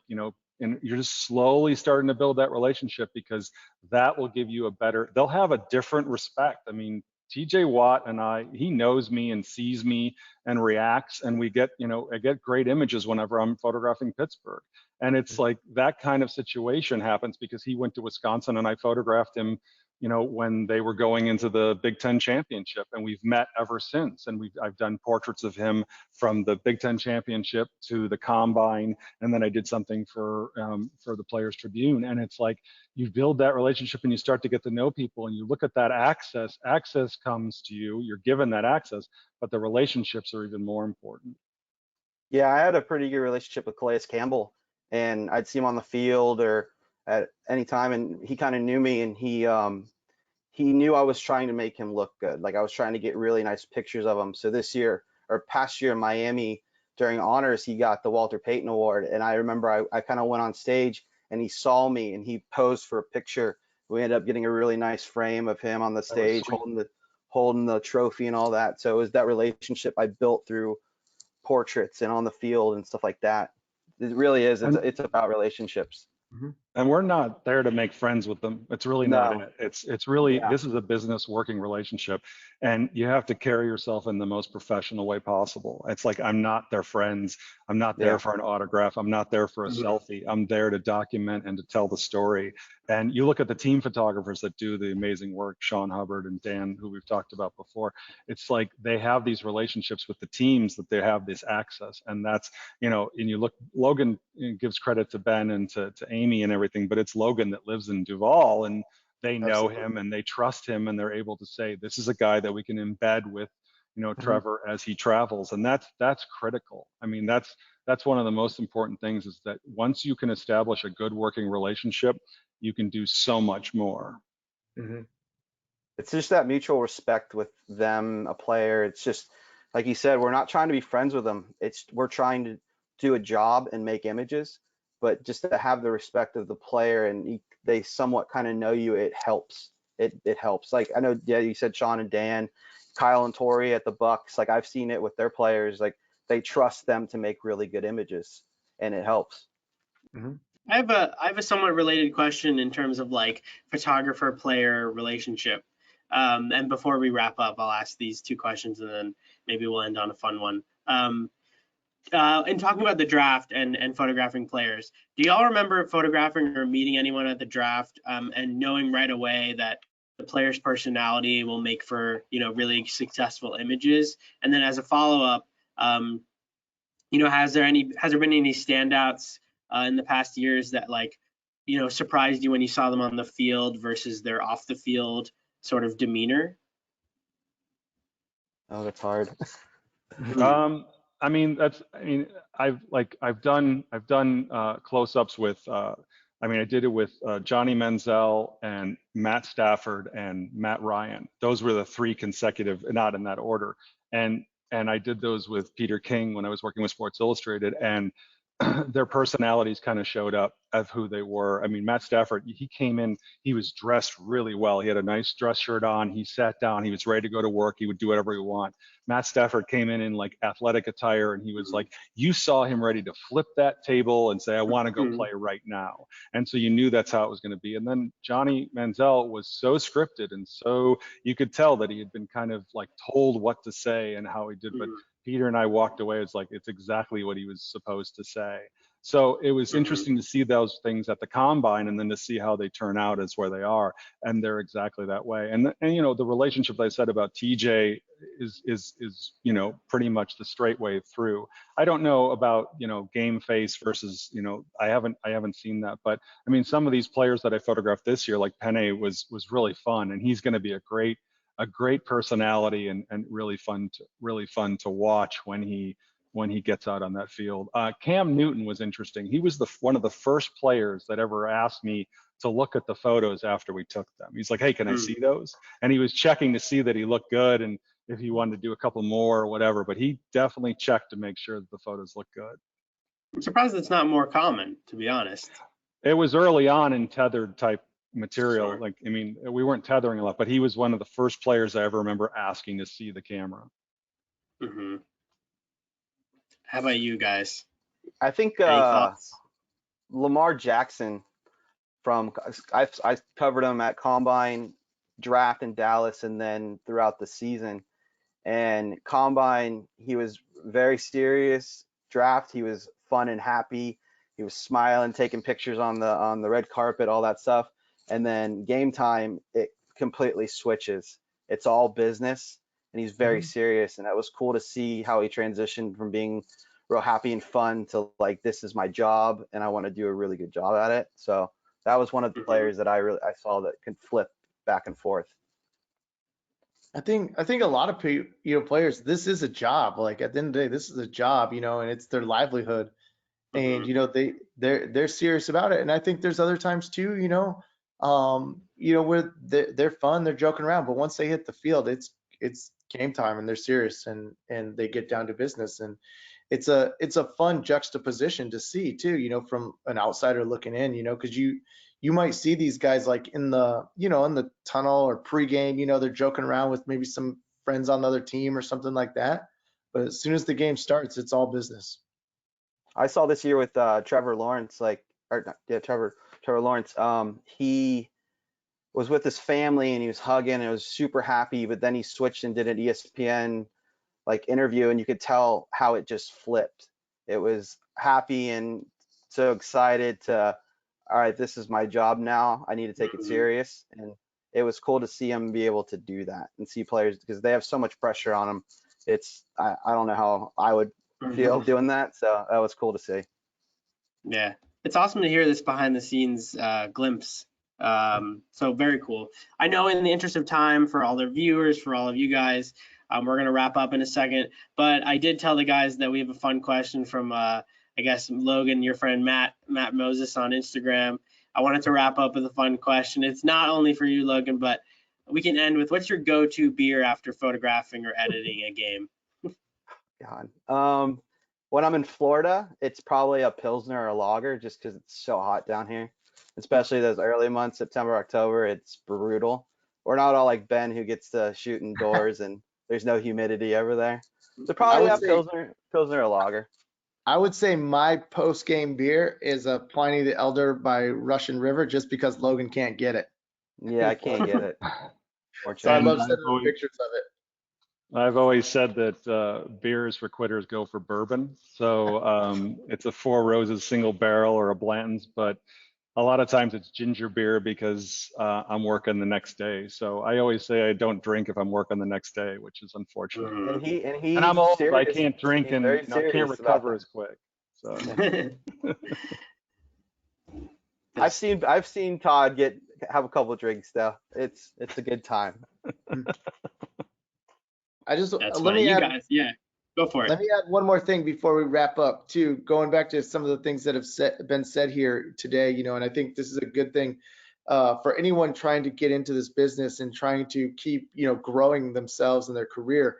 and you're just slowly starting to build that relationship, because that will give you they'll have a different respect. I mean, TJ Watt and he knows me and sees me and reacts, and I get great images whenever I'm photographing Pittsburgh. And it's like that kind of situation happens because he went to Wisconsin and I photographed him, when they were going into the Big Ten championship, and we've met ever since. And I've done portraits of him from the Big Ten championship to the combine, and then I did something for the Players Tribune. And it's like you build that relationship and you start to get to know people, and you look at that access. Access comes to you. You're given that access, but the relationships are even more important. Yeah, I had a pretty good relationship with Calais Campbell, and I'd see him on the field or at any time, and he kind of knew me, and he knew I was trying to make him look good. Like I was trying to get really nice pictures of him. So this year or past year in Miami during honors, he got the Walter Payton Award, and I remember I kind of went on stage and he saw me and he posed for a picture. We ended up getting a really nice frame of him on the That was stage sweet. holding the trophy and all that. So it was that relationship I built through portraits and on the field and stuff like that. It really is. It's about relationships. And we're not there to make friends with them. It's really not No. it. It's really, Yeah. this is a business working relationship, and you have to carry yourself in the most professional way possible. It's like, I'm not their friends. I'm not there Yeah. for an autograph. I'm not there for a selfie. I'm there to document and to tell the story. And you look at the team photographers that do the amazing work, Sean Hubbard and Dan, who we've talked about before. It's like they have these relationships with the teams, that they have this access. And that's, you know, and you look, Logan gives credit to Ben and to Amy and everything, but it's Logan that lives in Duval, and they know him and they trust him, and they're able to say, this is a guy that we can embed with, you know, Trevor as he travels. And that's critical. I mean, that's one of the most important things, is that once you can establish a good working relationship, you can do so much more. It's just that mutual respect with them, a player. It's just, like you said, we're not trying to be friends with them. We're trying to do a job and make images, but just to have the respect of the player, and they somewhat kind of know you, it helps. It helps. Like, I know, yeah, you said Sean and Dan, Kyle and Tori at the Bucks. Like, I've seen it with their players. Like, they trust them to make really good images, and it helps. I have a somewhat related question in terms of like photographer player relationship. And before we wrap up, I'll ask these two questions, and then maybe we'll end on a fun one. In talking about the draft and photographing players, do y'all remember photographing or meeting anyone at the draft and knowing right away that the player's personality will make for, you know, really successful images? And then as a follow-up, you know, has there been any standouts in the past years that, like, you know, surprised you when you saw them on the field versus their off the field sort of demeanor? Oh, that's hard. I mean, I've done close-ups with, I mean, I did it with Johnny Manziel and Matt Stafford and Matt Ryan. Those were the three consecutive, not in that order. And I did those with Peter King when I was working with Sports Illustrated, and their personalities kind of showed up of who they were. I mean, Matt Stafford, he came in, he was dressed really well. He had a nice dress shirt on. He sat down. He was ready to go to work. He would do whatever he want. Matt Stafford came in like athletic attire, and he was like, you saw him ready to flip that table and say, I want to go play right now. And so you knew that's how it was going to be. And then Johnny Manziel was so scripted, and so you could tell that he had been kind of like told what to say and how he did. But Peter and I walked away. It's like, it's exactly what he was supposed to say. So it was interesting to see those things at the combine, and then to see how they turn out as where they are. And they're exactly that way. And you know, the relationship I said about TJ is, you know, pretty much the straight way through. I don't know about, you know, game face versus, you know, I haven't seen that. But I mean, some of these players that I photographed this year, like Penne was really fun, and he's going to be a great personality, and really fun to watch when he gets out on that field. Cam Newton was interesting. He was one of the first players that ever asked me to look at the photos after we took them. He's like, hey, can I see those? And he was checking to see that he looked good, and if he wanted to do a couple more or whatever, but he definitely checked to make sure that the photos look good. I'm surprised it's not more common, to be honest. It was early on in tethered type material. Sure. Like, I mean, we weren't tethering a lot, but he was one of the first players I ever remember asking to see the camera. How about you guys? I think Any thoughts? Lamar Jackson, I covered him at Combine, draft in Dallas, and then throughout the season. And Combine, he was very serious. Draft, he was fun and happy. He was smiling, taking pictures on the red carpet, all that stuff. And then game time, it completely switches. It's all business, and he's very serious. And that was cool to see how he transitioned from being real happy and fun to like, this is my job, and I want to do a really good job at it. So that was one of the players that I saw that could flip back and forth. I think a lot of players, this is a job. Like, at the end of the day, this is a job, and it's their livelihood, and they're serious about it. And I think there's other times too, where they're fun, they're joking around, but once they hit the field, it's game time, and they're serious, and they get down to business. And it's a fun juxtaposition to see too, from an outsider looking in, because you you might see these guys like in the, you know, in the tunnel or pregame, you know, they're joking around with maybe some friends on the other team or something like that. But as soon as the game starts, it's all business. I saw this year with Trevor Lawrence, Trevor Lawrence. He was with his family and he was hugging and was super happy, but then he switched and did an ESPN like interview, and you could tell how it just flipped. It was happy and so excited to, all right, this is my job now. I need to take it serious. And it was cool to see him be able to do that and see players, because they have so much pressure on them. I don't know how I would feel doing that. So that was cool to see. Yeah, it's awesome to hear this behind the scenes glimpse. So very cool. I know in the interest of time for all the viewers, for all of you guys, we're going to wrap up in a second, but I did tell the guys that we have a fun question from, I guess, Logan, your friend Matt Moses on Instagram. I wanted to wrap up with a fun question. It's not only for you, Logan, but we can end with, what's your go-to beer after photographing or editing a game? God. When I'm in Florida, it's probably a Pilsner or a lager, just because it's so hot down here, especially those early months, September, October. It's brutal. We're not all like Ben, who gets to shoot indoors and there's no humidity over there. So probably a Pilsner or lager. I would say my post-game beer is a Pliny the Elder by Russian River, just because Logan can't get it. Yeah, I can't get it. So I love sending him pictures of it. I've always said that beers for quitters go for bourbon. So it's a Four Roses single barrel or a Blanton's, but a lot of times it's ginger beer because I'm working the next day. So I always say I don't drink if I'm working the next day, which is unfortunate. And I'm old, serious. I can't drink and I can't recover as quick. So I've seen Todd have a couple of drinks though. It's a good time. Let me add, go for it. Let me add one more thing before we wrap up too, going back to some of the things that have been said here today, you know, and I think this is a good thing for anyone trying to get into this business and trying to keep, you know, growing themselves in their career,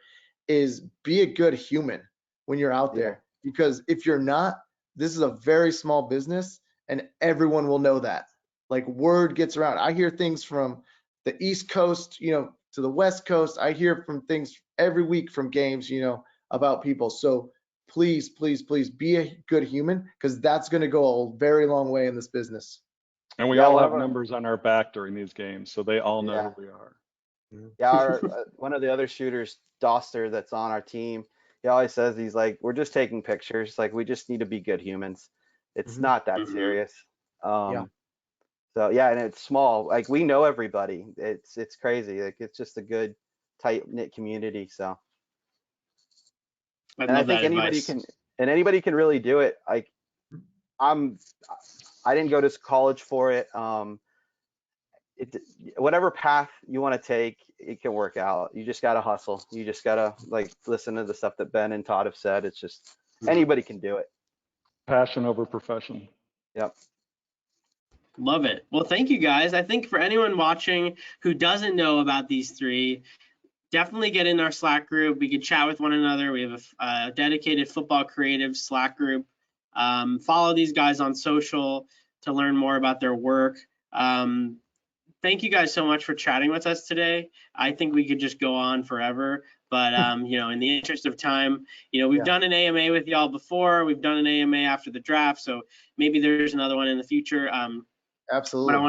is be a good human when you're out there. Because if you're not, this is a very small business and everyone will know that. Like, word gets around. I hear things from the East Coast, you know, to the West Coast. I hear from things every week from games, you know, about people. So please, please, please be a good human, because that's going to go a very long way in this business. And we all have numbers on our back during these games, so they all know who we are. Yeah, one of the other shooters, Doster, that's on our team, he always says, he's like, we're just taking pictures. Like, we just need to be good humans. It's not that serious. So yeah, and it's small. Like, we know everybody. It's crazy. Like, it's just a good, tight knit community. So. And I think anybody can really do it. Like, I didn't go to college for it. Whatever path you want to take, it can work out. You just got to hustle. You just got to, like, listen to the stuff that Ben and Todd have said. It's just, anybody can do it. Passion over profession. Yep. Love it. Well, thank you guys. I think for anyone watching who doesn't know about these three, definitely get in our Slack group. We can chat with one another. We have a dedicated football creative Slack group. Follow these guys on social to learn more about their work. Thank you guys so much for chatting with us today. I think we could just go on forever, but you know, in the interest of time, you know, we've done an AMA with y'all before. We've done an AMA after the draft, so maybe there's another one in the future. Absolutely. But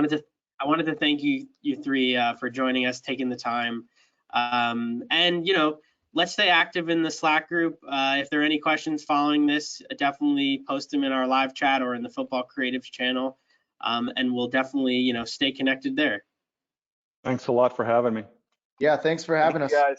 I wanted to thank you three for joining us, taking the time. And, you know, let's stay active in the Slack group. If there are any questions following this, definitely post them in our live chat or in the Football Creatives channel. And we'll definitely, you know, stay connected there. Thanks a lot for having me. Yeah, thanks for having us. Guys.